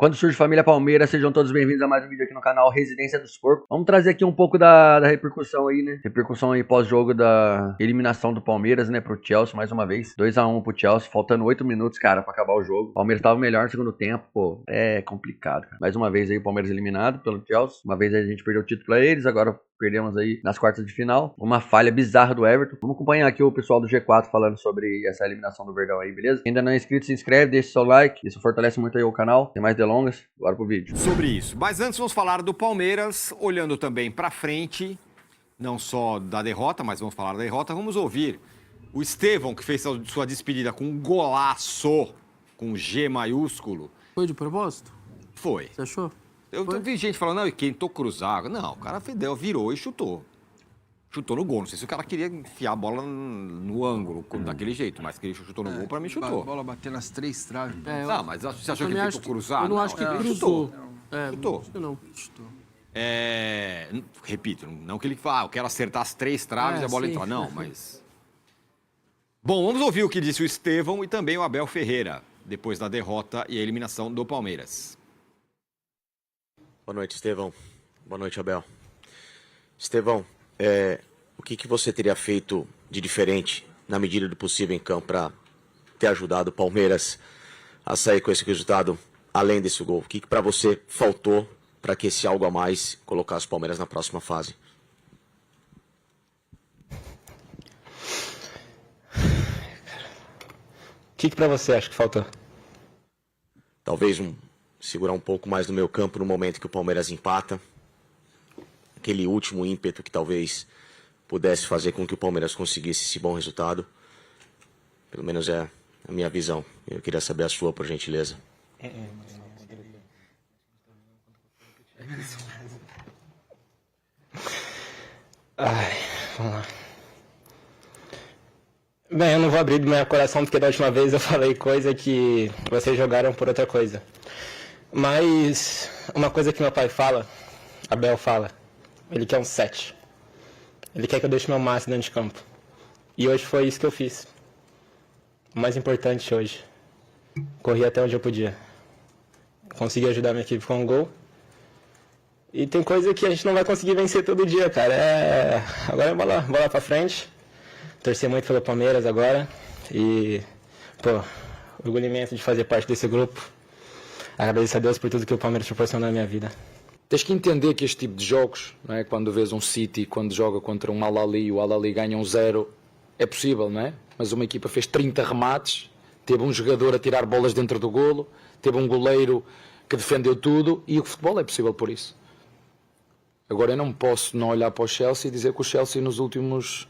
Quando surge família Palmeiras, sejam todos bem-vindos a mais um vídeo aqui no canal Residência dos Porcos. Vamos trazer aqui um pouco da repercussão aí, né? Repercussão aí pós-jogo da eliminação do Palmeiras, né? Pro Chelsea, mais uma vez. 2-1 pro Chelsea, faltando 8 minutos, cara, pra acabar o jogo. O Palmeiras tava melhor no segundo tempo, pô. É complicado, cara. Mais uma vez aí o Palmeiras eliminado pelo Chelsea. Uma vez aí a gente perdeu o título pra eles, agora perdemos aí nas quartas de final. Uma falha bizarra do Everton. Vamos acompanhar aqui o pessoal do G4 falando sobre essa eliminação do Verdão aí, beleza? Quem ainda não é inscrito, se inscreve, deixa seu like. Isso fortalece muito aí o canal. Tem mais delongas. Bora pro vídeo. Sobre isso. Mas antes vamos falar do Palmeiras, olhando também pra frente, não só da derrota, mas vamos falar da derrota. Vamos ouvir o Estevão, que fez sua despedida com um golaço, com G maiúsculo. Foi de propósito? Foi. Você achou? Eu vi gente falando, não, e tentou cruzar. Não, o cara virou e chutou. Chutou no gol. Não sei se o cara queria enfiar a bola no ângulo, daquele jeito, mas que ele chutou no gol, pra mim chutou. A bola bateu nas 3 traves. Não, mas você achou que ele tentou cruzar? Eu não acho que cruzou. Chutou. Acho que não. Chutou. Repito, não que ele fala, eu quero acertar as 3 traves e a bola sim. entrar. Não, mas... Bom, vamos ouvir o que disse o Estevão e também o Abel Ferreira, depois da derrota e a eliminação do Palmeiras. Boa noite, Estevão. Boa noite, Abel. Estevão, o que você teria feito de diferente, na medida do possível, em campo, para ter ajudado o Palmeiras a sair com esse resultado, além desse gol? O que para você faltou para que esse algo a mais colocasse o Palmeiras na próxima fase? O que para você acha que faltou? Talvez segurar um pouco mais no meu campo no momento que o Palmeiras empata. Aquele último ímpeto que talvez pudesse fazer com que o Palmeiras conseguisse esse bom resultado. Pelo menos é a minha visão. Eu queria saber a sua, por gentileza. Vamos lá. Bem, eu não vou abrir do meu coração porque da última vez eu falei coisa que vocês jogaram por outra coisa. Mas uma coisa que meu pai fala, Abel fala, ele quer um 7. Ele quer que eu deixe meu máximo dentro de campo. E hoje foi isso que eu fiz. O mais importante hoje. Corri até onde eu podia. Consegui ajudar minha equipe com um gol. E tem coisa que a gente não vai conseguir vencer todo dia, cara. Agora é bola pra frente. Torcer muito pelo Palmeiras agora. E, orgulho imenso de fazer parte desse grupo. Agradeço a Deus por tudo que o Palmeiras proporcionou na minha vida. Tens que entender que este tipo de jogos, não é? Quando vês um City, quando joga contra um Al-Ahly e o Al-Ahly ganha um 0, é possível, não é? Mas uma equipa fez 30 remates, teve um jogador a tirar bolas dentro do golo, teve um goleiro que defendeu tudo e o futebol é possível por isso. Agora eu não posso não olhar para o Chelsea e dizer que o Chelsea nos últimos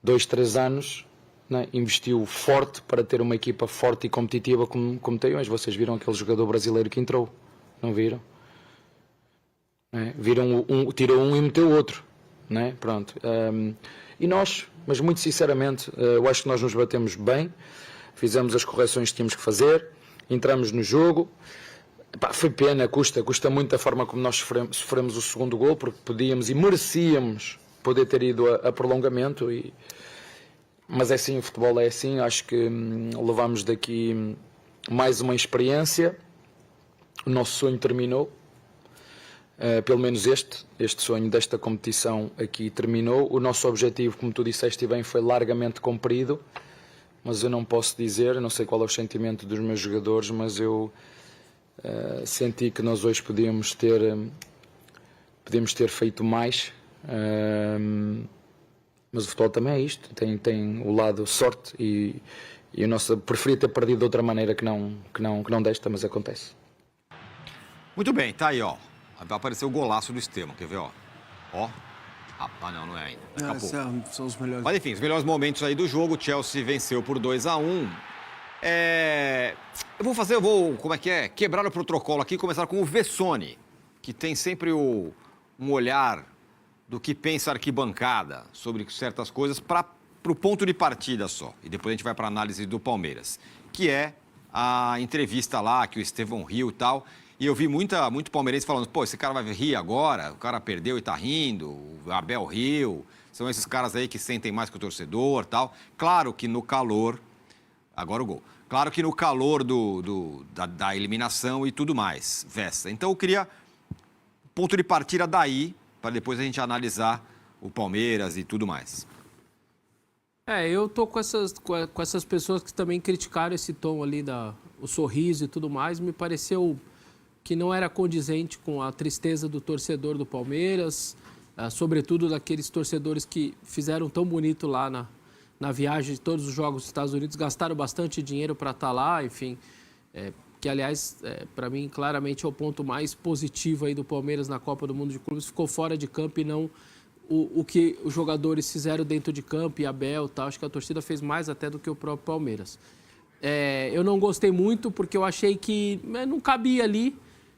2-3 anos, não é, investiu forte para ter uma equipa forte e competitiva como tem hoje. Vocês viram aquele jogador brasileiro que entrou, não viram? Viram tirou um e meteu outro, não é? Pronto. E nós, mas muito sinceramente, eu acho que nós nos batemos bem, fizemos as correções que tínhamos que fazer, entramos no jogo. Foi pena, custa muito a forma como nós sofremos o segundo gol, porque podíamos e merecíamos poder ter ido a prolongamento, mas é assim, o futebol é assim. Acho que levamos daqui mais uma experiência, o nosso sonho terminou. Pelo menos este sonho desta competição aqui terminou. O nosso objetivo, como tu disseste bem, foi largamente cumprido, mas eu não posso dizer, não sei qual é o sentimento dos meus jogadores, mas eu senti que nós hoje podíamos ter feito mais, mas o futebol também é isto, tem o lado sorte e o nosso preferia ter perdido de outra maneira que não desta, mas acontece. Muito bem, tá aí, ó. Apareceu o golaço do Estevão, quer ver, ó? Ó. Não é ainda. Daqui a pouco. São os melhores. Mas enfim, os melhores momentos aí do jogo. O Chelsea venceu por 2-1. Eu vou, como é que é? Quebrar o protocolo aqui e começar com o Vessone, que tem sempre um olhar do que pensa a arquibancada sobre certas coisas para o ponto de partida só. E depois a gente vai para a análise do Palmeiras, que é a entrevista lá que o Estevão riu e tal. E eu vi muito palmeirense falando, esse cara vai rir agora, o cara perdeu e tá rindo, o Abel riu. São esses caras aí que sentem mais que o torcedor e tal. Claro que no calor Agora o gol. Claro que no calor da eliminação e tudo mais, Vesta. Então eu queria ponto de partida daí, para depois a gente analisar o Palmeiras e tudo mais. Eu tô com essas pessoas que também criticaram esse tom ali, o sorriso e tudo mais. Me pareceu que não era condizente com a tristeza do torcedor do Palmeiras, sobretudo daqueles torcedores que fizeram tão bonito lá na viagem de todos os jogos dos Estados Unidos, gastaram bastante dinheiro para estar lá, enfim, que aliás, para mim, claramente é o ponto mais positivo aí do Palmeiras na Copa do Mundo de Clubes, ficou fora de campo e não o que os jogadores fizeram dentro de campo, e Abel, tal. Acho que a torcida fez mais até do que o próprio Palmeiras. Eu não gostei muito porque eu achei que não cabia ali.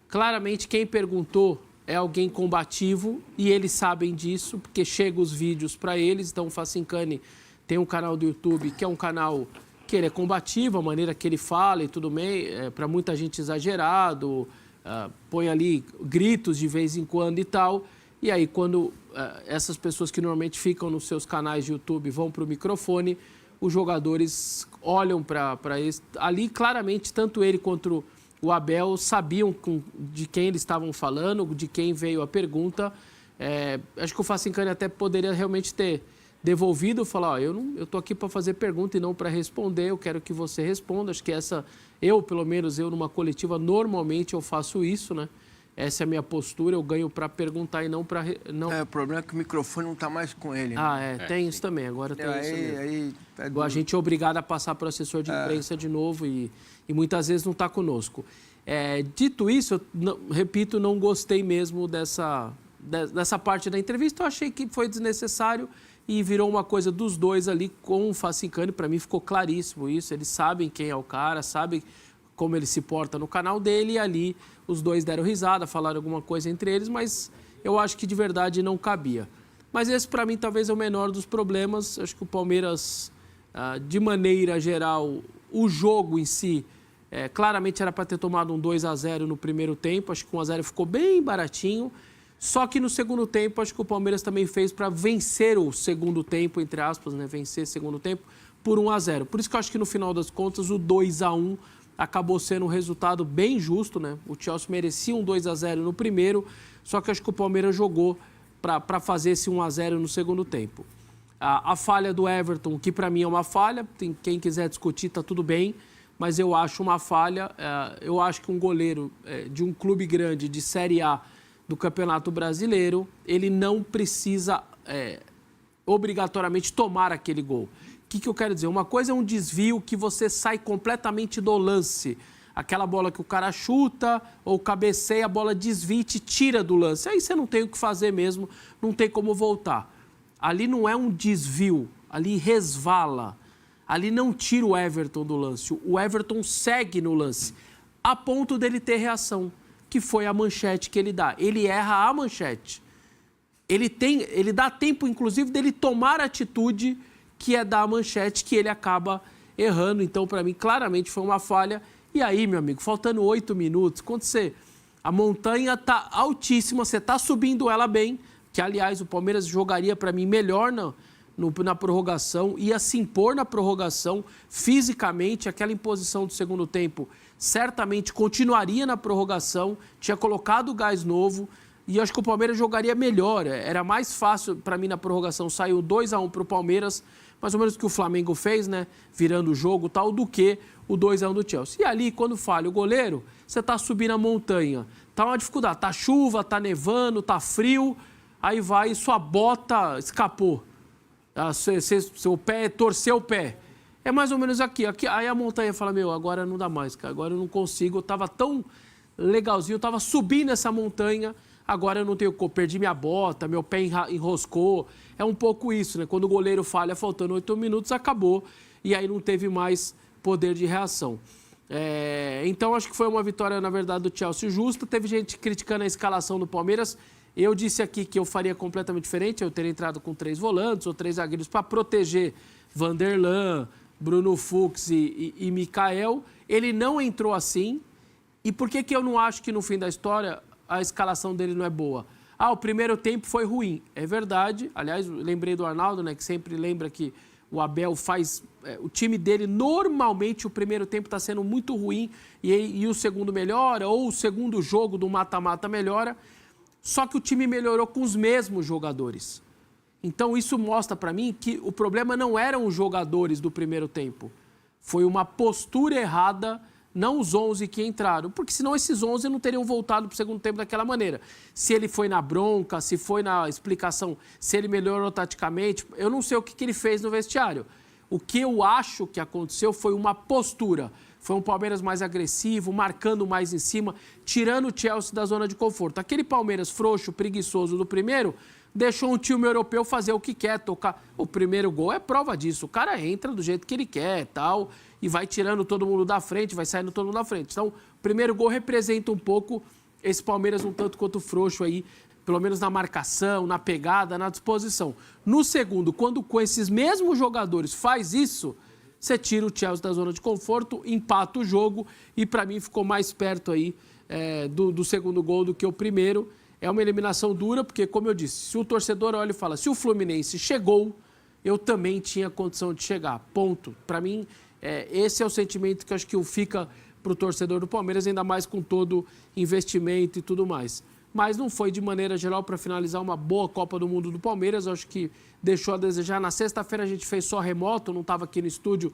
Claramente quem perguntou é alguém combativo e eles sabem disso, porque chegam os vídeos para eles. Então o Facincani tem um canal do YouTube que é um canal que ele é combativo, a maneira que ele fala e tudo bem, para muita gente exagerado, põe ali gritos de vez em quando e tal. E aí quando essas pessoas que normalmente ficam nos seus canais de YouTube vão para o microfone, os jogadores olham para eles. Ali claramente tanto ele quanto o Abel sabiam de quem eles estavam falando, de quem veio a pergunta. Acho que o Facincani até poderia realmente ter devolvido, falar, eu tô aqui para fazer pergunta e não para responder, eu quero que você responda. Acho que pelo menos eu numa coletiva, normalmente eu faço isso, né? Essa é a minha postura, eu ganho para perguntar e não para... O problema é que o microfone não está mais com ele. Né? Tem isso também, agora tem isso mesmo. A gente é obrigado a passar para o assessor de imprensa de novo e muitas vezes não está conosco. Dito isso, eu repito, não gostei mesmo dessa parte da entrevista, eu achei que foi desnecessário e virou uma coisa dos dois ali com o Facincani. Para mim ficou claríssimo isso, eles sabem quem é o cara, sabem como ele se porta no canal dele, e ali os dois deram risada, falaram alguma coisa entre eles, mas eu acho que de verdade não cabia. Mas esse para mim talvez é o menor dos problemas. Acho que o Palmeiras, de maneira geral, o jogo em si, claramente era para ter tomado um 2-0 no primeiro tempo, acho que 1-0 ficou bem baratinho. Só que no segundo tempo, acho que o Palmeiras também fez para vencer o segundo tempo, entre aspas, né? Vencer o segundo tempo por 1-0. Por isso que eu acho que no final das contas o 2-1 acabou sendo um resultado bem justo, né? O Chelsea merecia um 2-0 no primeiro, só que acho que o Palmeiras jogou para fazer esse 1-0 no segundo tempo. A falha do Everton, que para mim é uma falha, quem quiser discutir tá tudo bem, mas eu acho uma falha. Eu acho que um goleiro de um clube grande de Série A do Campeonato Brasileiro, ele não precisa obrigatoriamente tomar aquele gol. O que eu quero dizer? Uma coisa é um desvio que você sai completamente do lance. Aquela bola que o cara chuta ou cabeceia, a bola desvia e te tira do lance. Aí você não tem o que fazer mesmo, não tem como voltar. Ali não é um desvio, ali resvala. Ali não tira o Everton do lance. O Everton segue no lance, a ponto dele ter reação, que foi a manchete que ele dá. Ele erra a manchete. Ele dá tempo, inclusive, dele tomar a atitude que é dar a manchete, que ele acaba errando. Então, para mim, claramente foi uma falha. E aí, meu amigo, faltando 8 minutos, quando a montanha está altíssima, você está subindo ela bem, que, aliás, o Palmeiras jogaria, para mim, melhor na prorrogação, ia se impor na prorrogação fisicamente, aquela imposição do segundo tempo certamente continuaria na prorrogação, tinha colocado o gás novo, e acho que o Palmeiras jogaria melhor. Era mais fácil, para mim, na prorrogação, saiu 2-1 para o Palmeiras, mais ou menos o que o Flamengo fez, né, virando o jogo tal, do que o 2-1 do Chelsea. E ali, quando falha o goleiro, você está subindo a montanha, tá uma dificuldade, tá chuva, tá nevando, tá frio, aí vai e sua bota escapou, seu pé, torceu o pé. É mais ou menos aqui. Aí a montanha fala, agora não dá mais, cara. Agora eu não consigo. Eu estava tão legalzinho, eu estava subindo essa montanha, agora eu não tenho como. Perdi minha bota, meu pé enroscou. É um pouco isso, né? Quando o goleiro falha, faltando 8 minutos, acabou. E aí não teve mais poder de reação. Então, acho que foi uma vitória, na verdade, do Chelsea justa. Teve gente criticando a escalação do Palmeiras. Eu disse aqui que eu faria completamente diferente. Eu teria entrado com 3 volantes ou 3 zagueiros para proteger Vanderlan, Bruno Fux e Mikael. Ele não entrou assim. E por que eu não acho que no fim da história a escalação dele não é boa? O primeiro tempo foi ruim. É verdade. Aliás, lembrei do Arnaldo, né, que sempre lembra que o Abel faz o time dele, normalmente, o primeiro tempo está sendo muito ruim e o segundo melhora, ou o segundo jogo do mata-mata melhora, só que o time melhorou com os mesmos jogadores. Então, isso mostra para mim que o problema não eram os jogadores do primeiro tempo. Foi uma postura errada, não os 11 que entraram, porque senão esses 11 não teriam voltado para o segundo tempo daquela maneira. Se ele foi na bronca, se foi na explicação, se ele melhorou taticamente, eu não sei o que ele fez no vestiário. O que eu acho que aconteceu foi uma postura. Foi um Palmeiras mais agressivo, marcando mais em cima, tirando o Chelsea da zona de conforto. Aquele Palmeiras frouxo, preguiçoso do primeiro, deixou um time europeu fazer o que quer, tocar. O primeiro gol é prova disso. O cara entra do jeito que ele quer, tal, e vai tirando todo mundo da frente, vai saindo todo mundo da frente. Então, o primeiro gol representa um pouco esse Palmeiras um tanto quanto frouxo aí, pelo menos na marcação, na pegada, na disposição. No segundo, quando com esses mesmos jogadores faz isso, você tira o Chelsea da zona de conforto, empata o jogo e, para mim, ficou mais perto aí do segundo gol do que o primeiro. É uma eliminação dura, porque, como eu disse, se o torcedor olha e fala, se o Fluminense chegou, eu também tinha condição de chegar. Ponto. Para mim, esse é o sentimento que eu acho que fica para o torcedor do Palmeiras, ainda mais com todo investimento e tudo mais. Mas não foi, de maneira geral, para finalizar uma boa Copa do Mundo do Palmeiras. Eu acho que deixou a desejar. Na sexta-feira a gente fez só remoto, não estava aqui no estúdio.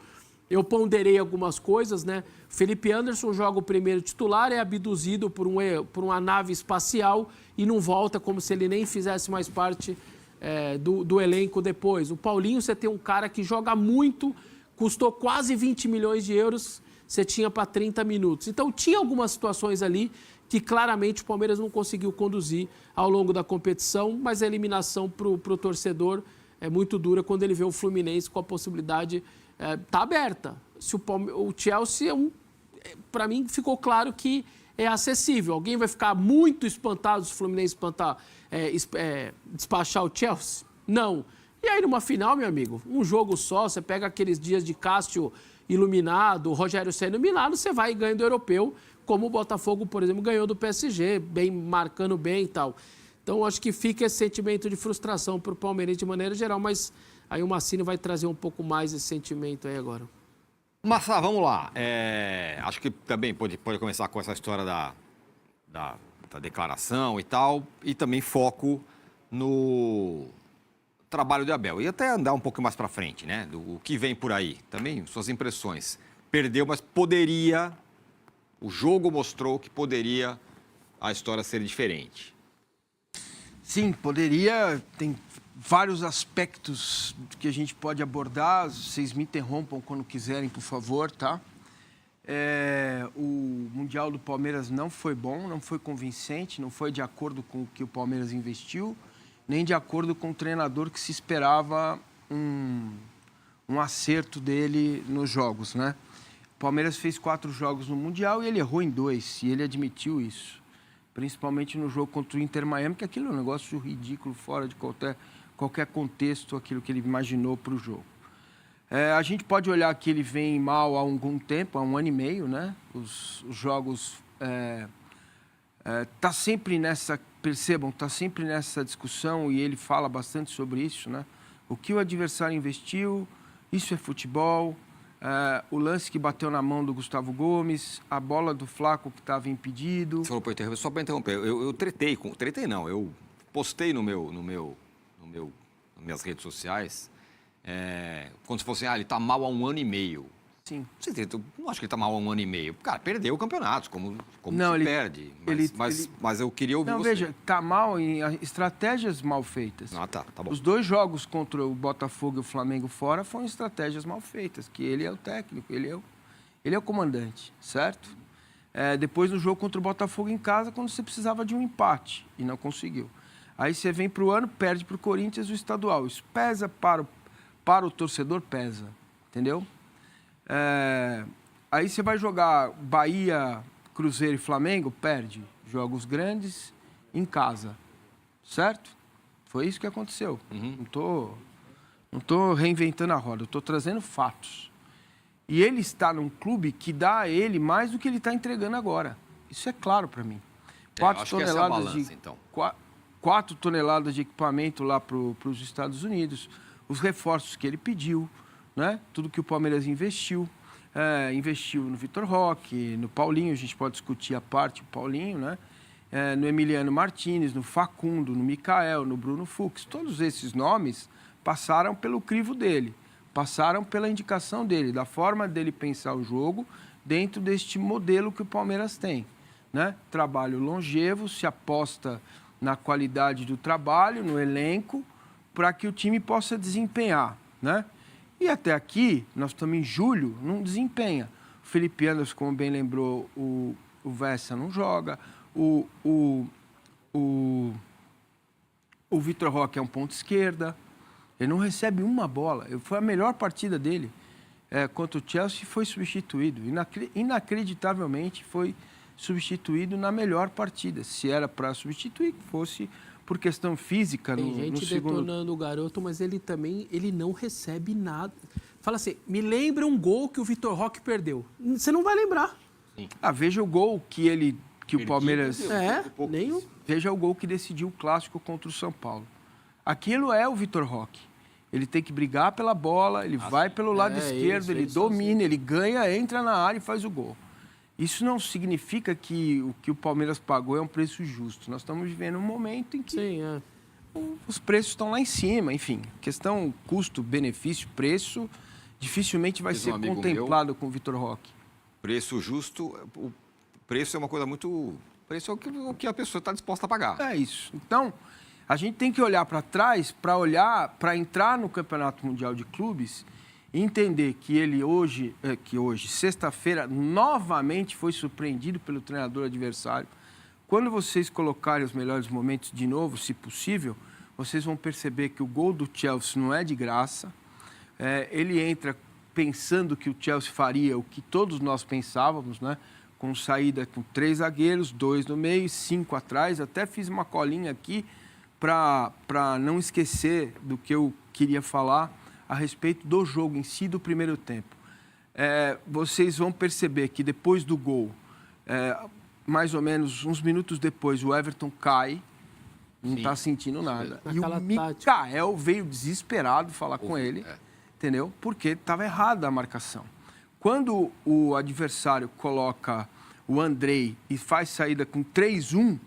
Eu ponderei algumas coisas, né? Felipe Anderson joga o primeiro titular, é abduzido por uma nave espacial e não volta, como se ele nem fizesse mais parte do elenco depois. O Paulinho, você tem um cara que joga muito, custou quase 20 milhões de euros, você tinha para 30 minutos. Então, tinha algumas situações ali que claramente o Palmeiras não conseguiu conduzir ao longo da competição, mas a eliminação para o torcedor é muito dura quando ele vê o Fluminense com a possibilidade... Está aberta. Se o Chelsea, para mim, ficou claro que é acessível. Alguém vai ficar muito espantado se o Fluminense despachar o Chelsea? Não. E aí, numa final, meu amigo, um jogo só, você pega aqueles dias de Cássio iluminado, Rogério Ceni iluminado, você vai e ganha do europeu, como o Botafogo, por exemplo, ganhou do PSG, bem, marcando bem e tal. Então, acho que fica esse sentimento de frustração para o Palmeiras de maneira geral, mas aí o Massini vai trazer um pouco mais esse sentimento aí agora. Massa, vamos lá. Acho que também pode começar com essa história da declaração e tal, e também foco no trabalho de Abel. E até andar um pouco mais para frente, né? Do que vem por aí. Também suas impressões. Perdeu, mas poderia... O jogo mostrou que poderia a história ser diferente. Sim, poderia. Tem vários aspectos que a gente pode abordar. Vocês me interrompam quando quiserem, por favor, tá? O Mundial do Palmeiras não foi bom, não foi convincente, não foi de acordo com o que o Palmeiras investiu, nem de acordo com o treinador que se esperava um acerto dele nos jogos, né? O Palmeiras fez 4 jogos no Mundial e ele errou em 2, e ele admitiu isso. Principalmente no jogo contra o Inter Miami, que aquilo é um negócio ridículo, fora de qualquer contexto, aquilo que ele imaginou para o jogo. A gente pode olhar que ele vem mal há algum tempo, há 1 ano e meio, né? Os jogos... Tá sempre nessa... Percebam, está sempre nessa discussão, e ele fala bastante sobre isso, né? O que o adversário investiu, isso é futebol... o lance que bateu na mão do Gustavo Gomes, a bola do Flaco que estava impedido. Só para interromper, eu eu postei nas minhas redes sociais, quando se fosse, ele está mal há 1 ano e meio. Sim. Eu não acho que ele está mal há 1 ano e meio. Cara, perdeu o campeonato, como não, se ele perde. Mas eu queria ouvir não, você. Veja, está mal em estratégias mal feitas. Ah, tá bom. Os 2 jogos contra o Botafogo e o Flamengo fora foram estratégias mal feitas, que ele é o técnico, ele é o comandante, certo? Depois no jogo contra o Botafogo em casa, quando você precisava de um empate e não conseguiu. Aí você vem para o ano, perde para o Corinthians o estadual. Isso pesa para o torcedor, pesa, entendeu? Aí você vai jogar Bahia, Cruzeiro e Flamengo, perde. Jogos grandes em casa, certo? Foi isso que aconteceu. Uhum. Não tô reinventando a roda, eu estou trazendo fatos. E ele está num clube que dá a ele mais do que ele está entregando agora. Isso é claro para mim. 4 toneladas então. 4 toneladas de equipamento lá para os Estados Unidos, os reforços que ele pediu, né? Tudo que o Palmeiras investiu. Investiu no Vitor Roque, no Paulinho, a gente pode discutir a parte, o Paulinho, né? No Emiliano Martinez, no Facundo, no Mikael, no Bruno Fux. Todos esses nomes passaram pelo crivo dele, passaram pela indicação dele, da forma dele pensar o jogo dentro deste modelo que o Palmeiras tem, né? Trabalho longevo, se aposta na qualidade do trabalho, no elenco, para que o time possa desempenhar, né? E até aqui, nós estamos em julho, não desempenha. O Felipe Anderson, como bem lembrou, o Vessa não joga. O Vitor Roque é um ponto esquerda. Ele não recebe uma bola. Foi a melhor partida dele contra o Chelsea, foi substituído. Inacreditavelmente foi substituído na melhor partida. Se era para substituir, que fosse por questão física. Tem gente detonando o garoto, mas ele também não recebe nada. Fala assim, me lembra um gol que o Vitor Roque perdeu. Você não vai lembrar. Veja o gol que o Palmeiras... nenhum. Veja o gol que decidiu o clássico contra o São Paulo. Aquilo é o Vitor Roque. Ele tem que brigar pela bola, ele vai pelo lado esquerdo, ele domina, ele ganha, entra na área e faz o gol. Isso não significa que o que o Palmeiras pagou é um preço justo. Nós estamos vivendo um momento em que os preços estão lá em cima. Enfim, questão custo, benefício, preço, dificilmente vai ser contemplado com o Vitor Roque. Preço justo, o preço é uma coisa muito... Preço é o que a pessoa está disposta a pagar. É isso. Então, a gente tem que olhar para trás, para entrar no Campeonato Mundial de Clubes e entender que ele hoje, sexta-feira, novamente foi surpreendido pelo treinador adversário. Quando vocês colocarem os melhores momentos de novo, se possível, vocês vão perceber que o gol do Chelsea não é de graça. Ele entra pensando que o Chelsea faria o que todos nós pensávamos, né? Com saída com 3 zagueiros, 2 no meio, 5 atrás. Até fiz uma colinha aqui para não esquecer do que eu queria falar a respeito do jogo em si, do primeiro tempo. Vocês vão perceber que depois do gol, mais ou menos uns minutos depois, o Everton cai, não está sentindo nada. E o Mikael veio desesperado falar com ele, entendeu? Porque estava errada a marcação. Quando o adversário coloca o Andrei e faz saída com 3-1,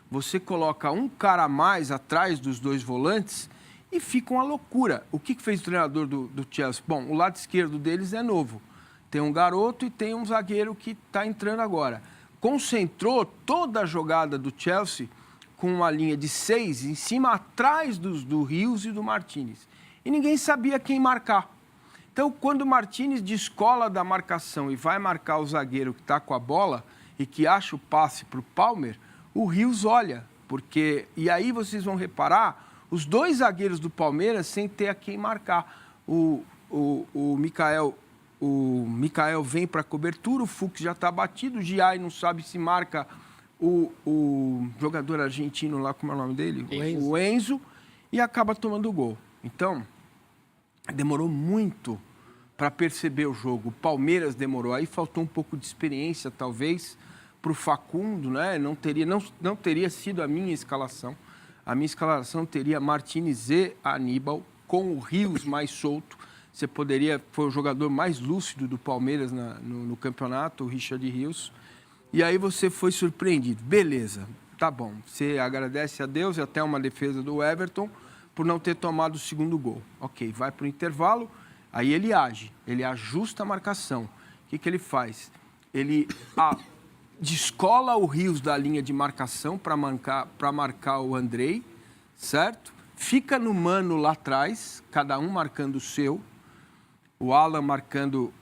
você coloca um cara a mais atrás dos 2 volantes e fica uma loucura. O que fez o treinador do Chelsea? Bom, o lado esquerdo deles é novo. Tem um garoto e tem um zagueiro que está entrando agora. Concentrou toda a jogada do Chelsea com uma linha de 6 em cima, atrás do Rios e do Martinez. E ninguém sabia quem marcar. Então, quando o Martinez descola da marcação e vai marcar o zagueiro que está com a bola e que acha o passe para o Palmer, o Rios olha. E aí vocês vão reparar, os 2 zagueiros do Palmeiras sem ter a quem marcar. O Mikael vem para a cobertura, o Fux já está batido, o Giai não sabe se marca o jogador argentino lá, como é o nome dele? O Enzo, e acaba tomando o gol. Então, demorou muito para perceber o jogo. O Palmeiras demorou. Aí faltou um pouco de experiência, talvez, para o Facundo, né? Não teria sido a minha escalação. A minha escalação teria Martinez e Aníbal, com o Rios mais solto. Foi o jogador mais lúcido do Palmeiras no campeonato, o Richard Rios. E aí você foi surpreendido. Beleza, tá bom. Você agradece a Deus e até uma defesa do Everton por não ter tomado o segundo gol. Ok, vai para o intervalo, aí ele age, ele ajusta a marcação. O que ele faz? Ele descola o Rios da linha de marcação para marcar o Andrei, certo? Fica no mano lá atrás, cada um marcando o seu. O Alan marcando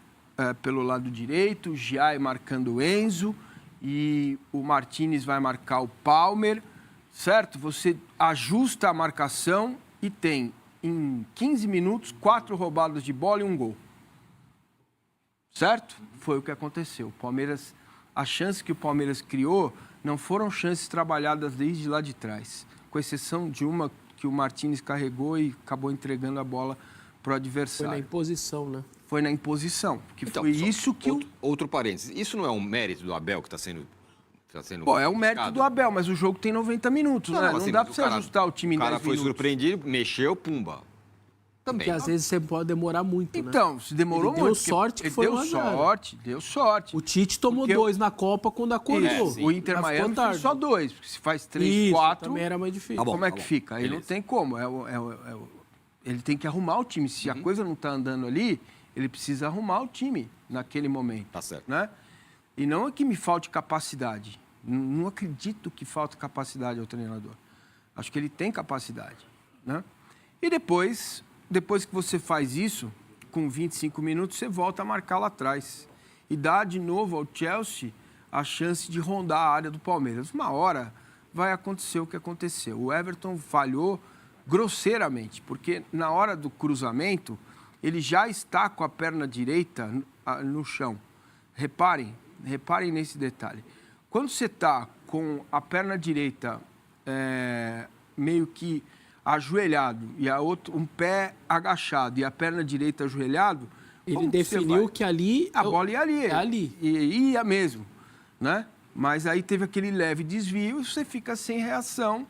pelo lado direito, o Giai marcando o Enzo e o Martinez vai marcar o Palmer, certo? Você ajusta a marcação e tem, em 15 minutos, 4 roubadas de bola e 1 gol. Certo? Foi o que aconteceu. O Palmeiras, as chances que o Palmeiras criou não foram chances trabalhadas desde lá de trás, com exceção de uma que o Martinez carregou e acabou entregando a bola para o adversário. Foi na imposição, né? Foi na imposição. Então, foi isso que outro parênteses. Isso não é um mérito do Abel que está sendo... Bom, é um mérito do Abel, mas o jogo tem 90 minutos, né? Não dá para você ajustar o time em 10 minutos. O cara foi surpreendido, mexeu, pumba. Também. Porque às vezes você pode demorar muito, né? Então, se demorou Ele muito. deu sorte que ele foi deu 1 a 0. deu sorte. O Tite tomou Porque 2 na Copa quando acordou. Isso, o Inter Mas ficou Miami tarde. fez só 2, porque se faz 3, Isso, 4, também era mais difícil. Tá bom. como é que fica? Aí não Beleza. tem como. Ele tem que arrumar o time. Se a coisa não está andando ali, ele precisa arrumar o time naquele momento. Tá certo. Né? E não é que me falte capacidade. Não acredito que falta capacidade ao treinador. Acho que ele tem capacidade. Né? E depois que você faz isso, com 25 minutos, você volta a marcar lá atrás. E dá de novo ao Chelsea a chance de rondar a área do Palmeiras. Uma hora vai acontecer o que aconteceu. O Everton falhou grosseiramente, porque na hora do cruzamento, ele já está com a perna direita no chão. Reparem nesse detalhe. Quando você está com a perna direita meio que ajoelhado e um pé agachado e a perna direita ajoelhado, Ele definiu que ali... a bola ia ali. É ali. E ia mesmo, né? Mas aí teve aquele leve desvio, você fica sem reação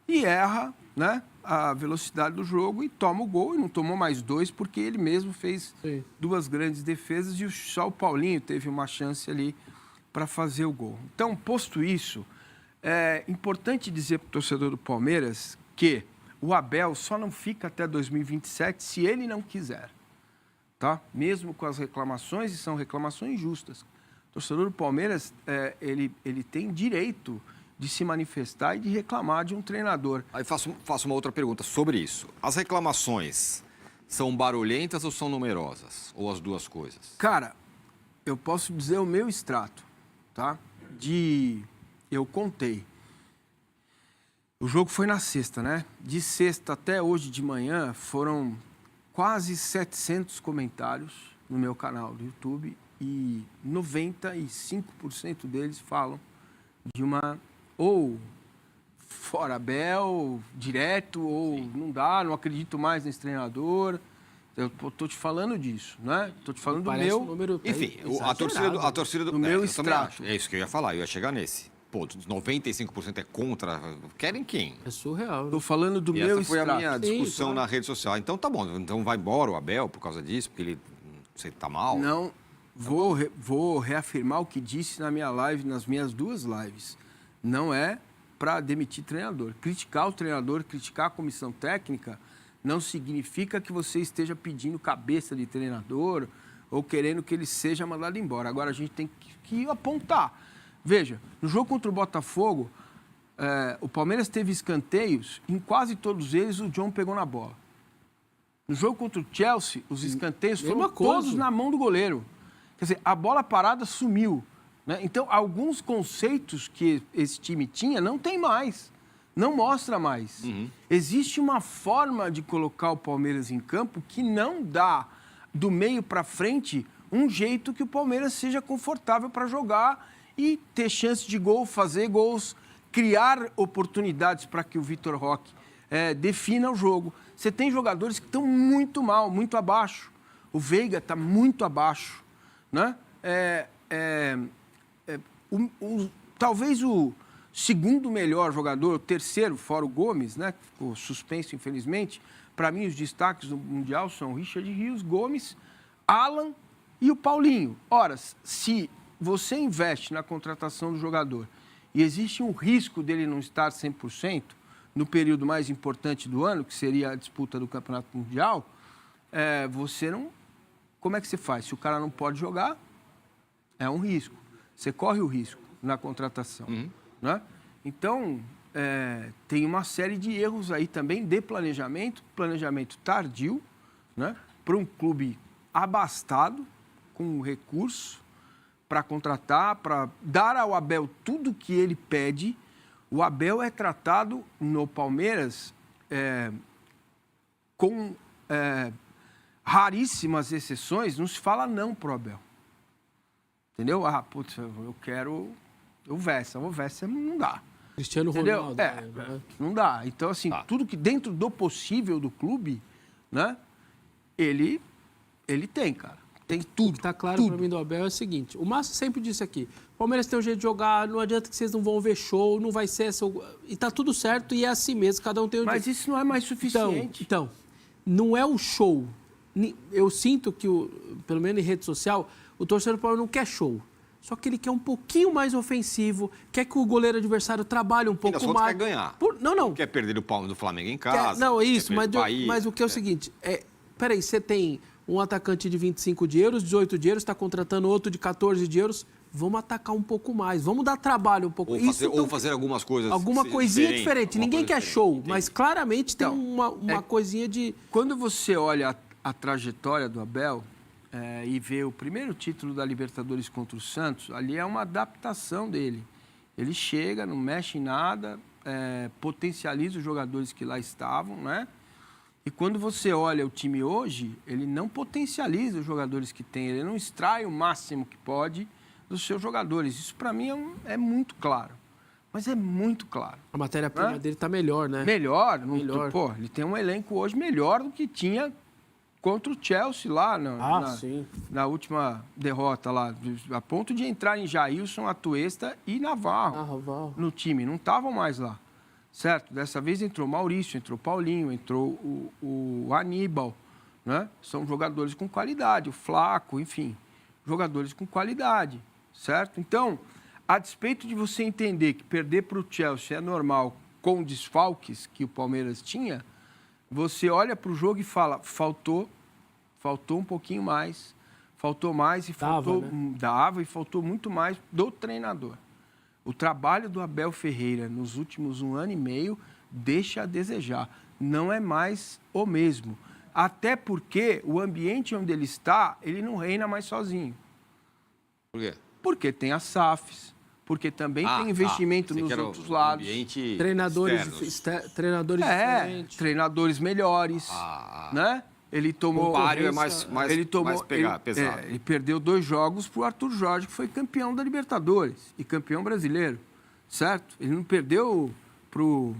e erra, né, a velocidade do jogo e toma o gol. E não tomou mais 2 porque ele mesmo fez 2 grandes defesas e só o Paulinho teve uma chance ali para fazer o gol. Então, posto isso, é importante dizer para o torcedor do Palmeiras que o Abel só não fica até 2027 se ele não quiser. Tá? Mesmo com as reclamações, e são reclamações justas. O torcedor do Palmeiras, ele tem direito de se manifestar e de reclamar de um treinador. Aí faço uma outra pergunta sobre isso. As reclamações são barulhentas ou são numerosas? Ou as duas coisas? Cara, eu posso dizer o meu extrato, tá? Eu contei. O jogo foi na sexta, né? De sexta até hoje de manhã foram quase 700 comentários no meu canal do YouTube e 95% deles falam de uma ou fora Abel, direto, ou não dá, não acredito mais nesse treinador. Eu tô te falando disso, né? Tô te falando do Parece meu... um número Enfim, exagerado. a torcida do Do meu eu também extrato. acho. É isso que eu ia falar, eu ia chegar nesse. Pô, 95% é contra. Querem quem? É surreal. né? Tô falando do E meu essa foi a extrato. minha discussão Sim, claro. na rede social. Então tá bom, então vai embora o Abel por causa disso, porque ele você tá mal. Não, vou reafirmar o que disse na minha live, nas minhas 2 lives. Não é para demitir treinador. Criticar o treinador, criticar a comissão técnica, não significa que você esteja pedindo cabeça de treinador ou querendo que ele seja mandado embora. Agora a gente tem que apontar. Veja, no jogo contra o Botafogo, o Palmeiras teve escanteios, em quase todos eles o John pegou na bola. No jogo contra o Chelsea, os escanteios Mesma foram coisa. todos na mão do goleiro. Quer dizer, a bola parada sumiu. Né? Então, alguns conceitos que esse time tinha não tem mais. Não mostra mais. Existe uma forma de colocar o Palmeiras em campo que não dá, do meio para frente, um jeito que o Palmeiras seja confortável para jogar e ter chance de gol, fazer gols, criar oportunidades para que o Vitor Roque defina o jogo. Você tem jogadores que estão muito mal, muito abaixo. O Veiga está muito abaixo. Né? Talvez o segundo melhor jogador, o terceiro, fora o Gomes, né, que ficou suspenso, infelizmente. Para mim, os destaques do Mundial são o Richard Rios, Gomes, Alan e o Paulinho. Ora, se você investe na contratação do jogador e existe um risco dele não estar 100% no período mais importante do ano, que seria a disputa do Campeonato Mundial, você não... Como é que você faz? Se o cara não pode jogar, é um risco. Você corre o risco na contratação. Né? Então, tem uma série de erros aí também de planejamento tardio, né? Para um clube abastado, com recurso, para contratar, para dar ao Abel tudo que ele pede. O Abel é tratado no Palmeiras com raríssimas exceções, não se fala não pro Abel. Entendeu? Putz, eu quero o Vessa não dá. Cristiano Entendeu? Ronaldo. né? Não dá. Então, assim, tudo que dentro do possível do clube, né, ele tem, cara. Tem tudo. O que tá claro tudo. para mim do Abel é o seguinte: o Márcio sempre disse aqui, o Palmeiras tem um jeito de jogar, não adianta que vocês não vão ver show, não vai ser essa... E tá tudo certo e é assim mesmo, cada um tem um Mas jeito. isso não é mais suficiente. Então, não é o show. Eu sinto que, pelo menos em rede social, o torcedor do Palmeiras não quer show. Só que ele quer um pouquinho mais ofensivo, quer que o goleiro adversário trabalhe um pouco mais. Quer ganhar. Não. Quer perder o Palmeiras do Flamengo em casa. Não, é isso, país, mas o que é o seguinte, peraí, você tem um atacante de 25 de euros, 18 de euros, está contratando outro de 14 de euros, vamos atacar um pouco mais, vamos dar trabalho um pouco. Ou fazer algumas coisas alguma coisinha diferente. Ninguém quer show, entendi. mas claramente tem uma coisinha de... Quando você olha a trajetória do Abel e vê o primeiro título da Libertadores contra o Santos, ali é uma adaptação dele. Ele chega, não mexe em nada, potencializa os jogadores que lá estavam, né? E quando você olha o time hoje, ele não potencializa os jogadores que tem, ele não extrai o máximo que pode dos seus jogadores. Isso, para mim, é muito claro. Mas é muito claro. A matéria-prima dele está melhor, né? Melhor. Melhor. Pô, ele tem um elenco hoje melhor do que tinha contra o Chelsea lá na última derrota lá. A ponto de entrar em Jailson, Atuesta e Navarro no time. Não estavam mais lá. Certo? Dessa vez entrou Maurício, entrou Paulinho, entrou o Aníbal, né? São jogadores com qualidade, o Flaco, enfim, jogadores com qualidade, certo? Então, a despeito de você entender que perder para o Chelsea é normal com desfalques que o Palmeiras tinha, você olha para o jogo e fala, faltou um pouquinho mais, faltou mais e dava e faltou muito mais do treinador. O trabalho do Abel Ferreira nos últimos 1 ano e meio deixa a desejar. Não é mais o mesmo. Até porque o ambiente onde ele está, ele não reina mais sozinho. Por quê? Porque tem as SAFs, porque também tem investimento nos outros lados. Treinadores diferentes. Treinadores melhores, né? Ele tomou... O páreo é mais pesado. Ele perdeu 2 jogos para o Arthur Jorge, que foi campeão da Libertadores e campeão brasileiro, certo? Ele não perdeu para o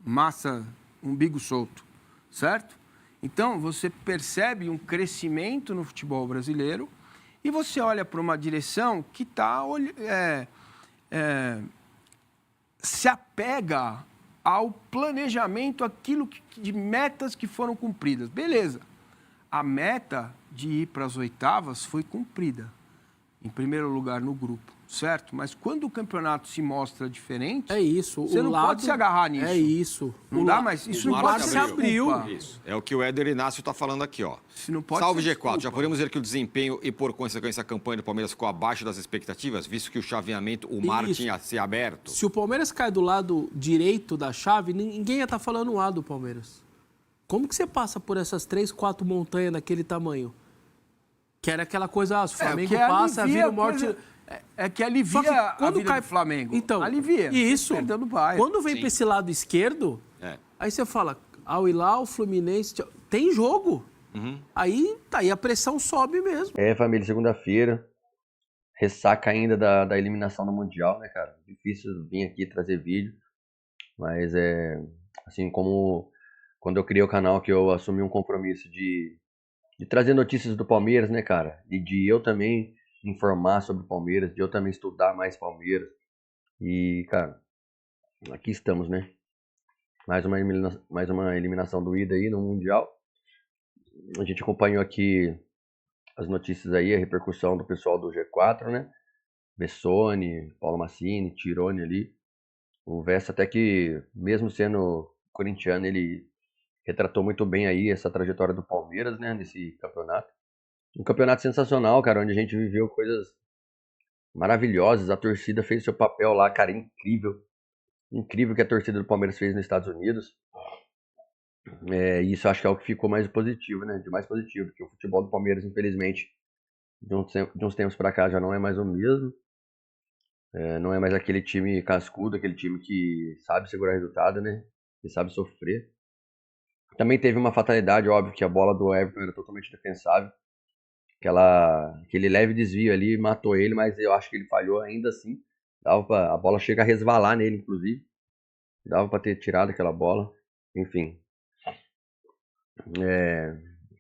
Massa Umbigo Solto, certo? Então, você percebe um crescimento no futebol brasileiro e você olha para uma direção que se apega ao planejamento, aquilo de metas que foram cumpridas. Beleza. A meta de ir para as oitavas foi cumprida, em primeiro lugar no grupo, certo? Mas quando o campeonato se mostra diferente, você não pode se agarrar nisso. É isso. Não dá mais. Isso não pode ser desculpa. Isso. É o que o Éder Inácio está falando aqui, ó. Não pode Salve ser G4. desculpa. Já podemos dizer que o desempenho e, por consequência, a campanha do Palmeiras ficou abaixo das expectativas, visto que o chaveamento, o mar tinha se aberto? Se o Palmeiras cai do lado direito da chave, ninguém ia estar falando do Palmeiras. Como que você passa por essas 3, 4 montanhas daquele tamanho? Que era aquela coisa, se o Flamengo passa, vira o morte... É que alivia a vida do Flamengo. Então, alivia. Isso. Perdendo bairro. Quando vem para esse lado esquerdo, aí você fala, Al Hilal, Fluminense, tem jogo. Aí a pressão sobe mesmo. Família, segunda-feira. Ressaca ainda da eliminação do Mundial, né, cara? Difícil vir aqui trazer vídeo. Mas assim como quando eu criei o canal, que eu assumi um compromisso de trazer notícias do Palmeiras, né, cara? E de eu também informar sobre o Palmeiras, de eu também estudar mais Palmeiras. E, cara, aqui estamos, né? Mais uma eliminação do Ida aí no Mundial. A gente acompanhou aqui as notícias aí, a repercussão do pessoal do G4, né? Bessone, Paulo Massini, Tirone ali. O Vesta até que, mesmo sendo corintiano, ele retratou muito bem aí essa trajetória do Palmeiras, né? Nesse campeonato. Um campeonato sensacional, cara, onde a gente viveu coisas maravilhosas. A torcida fez seu papel lá, cara, incrível. Incrível que a torcida do Palmeiras fez nos Estados Unidos. Isso acho que é o que ficou mais positivo, né? De mais positivo, porque o futebol do Palmeiras, infelizmente, de uns tempos pra cá já não é mais o mesmo. Não é mais aquele time cascudo, aquele time que sabe segurar resultado, né? Que sabe sofrer. Também teve uma fatalidade, óbvio, que a bola do Everton era totalmente defensável. Aquele leve desvio ali matou ele, mas eu acho que ele falhou ainda assim. A bola chega a resvalar nele, inclusive. Dava pra ter tirado aquela bola. Enfim.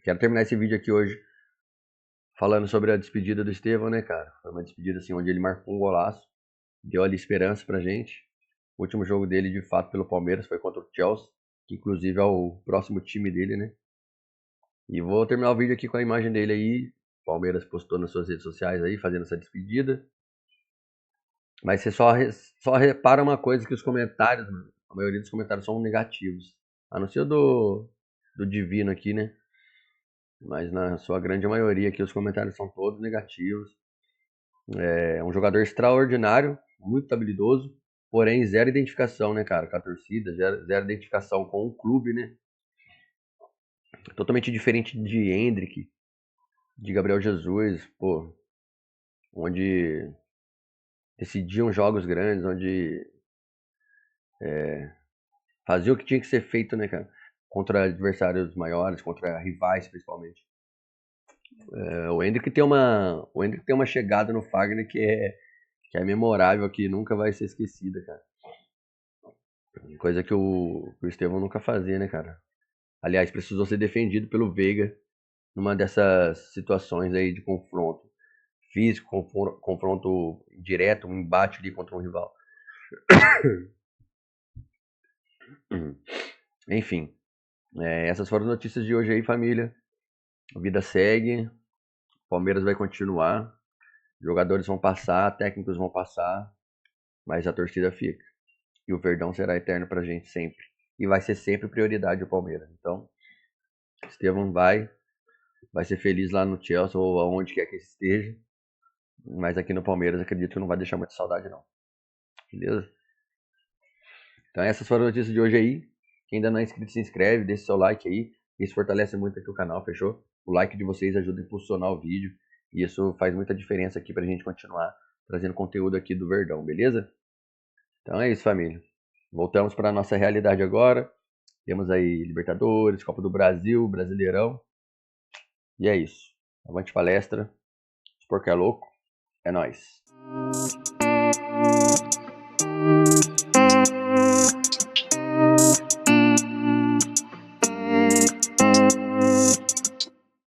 Quero terminar esse vídeo aqui hoje falando sobre a despedida do Estevão, né, cara? Foi uma despedida assim, onde ele marcou um golaço. Deu ali esperança pra gente. O último jogo dele, de fato, pelo Palmeiras foi contra o Chelsea. que inclusive é o próximo time dele, né? E vou terminar o vídeo aqui com a imagem dele aí. O Palmeiras postou nas suas redes sociais aí, fazendo essa despedida. Mas você só repara uma coisa, que os comentários, mano, a maioria dos comentários são negativos. A não ser o do Divino aqui, né? Mas na sua grande maioria aqui os comentários são todos negativos. É um jogador extraordinário, muito habilidoso, porém zero identificação, né, cara, com a torcida, zero identificação com o clube, né? Totalmente diferente de Endrick, de Gabriel Jesus, pô, onde decidiam jogos grandes, onde fazia o que tinha que ser feito, né, cara? Contra adversários maiores, contra rivais, principalmente. O Endrick tem uma chegada no Fagner que é memorável, que nunca vai ser esquecida, cara. Coisa que o Estevão nunca fazia, né, cara? Aliás, precisou ser defendido pelo Veiga numa dessas situações aí de confronto físico, confronto direto, um embate ali contra um rival. Enfim, essas foram as notícias de hoje aí, família. A vida segue, o Palmeiras vai continuar, jogadores vão passar, técnicos vão passar, mas a torcida fica. E o Verdão será eterno pra gente sempre. E vai ser sempre prioridade o Palmeiras. Então, Estevão vai ser feliz lá no Chelsea ou aonde quer que esteja. Mas aqui no Palmeiras acredito que não vai deixar muita saudade não. Beleza? Então essas foram as notícias de hoje aí. Quem ainda não é inscrito, se inscreve, deixa seu like aí. Isso fortalece muito aqui o canal, fechou? O like de vocês ajuda a impulsionar o vídeo. E isso faz muita diferença aqui pra gente continuar trazendo conteúdo aqui do Verdão, beleza? Então é isso, família. Voltamos para a nossa realidade agora. Temos aí Libertadores, Copa do Brasil, Brasileirão. E é isso. Avante palestra. Sport que é louco. É nóis.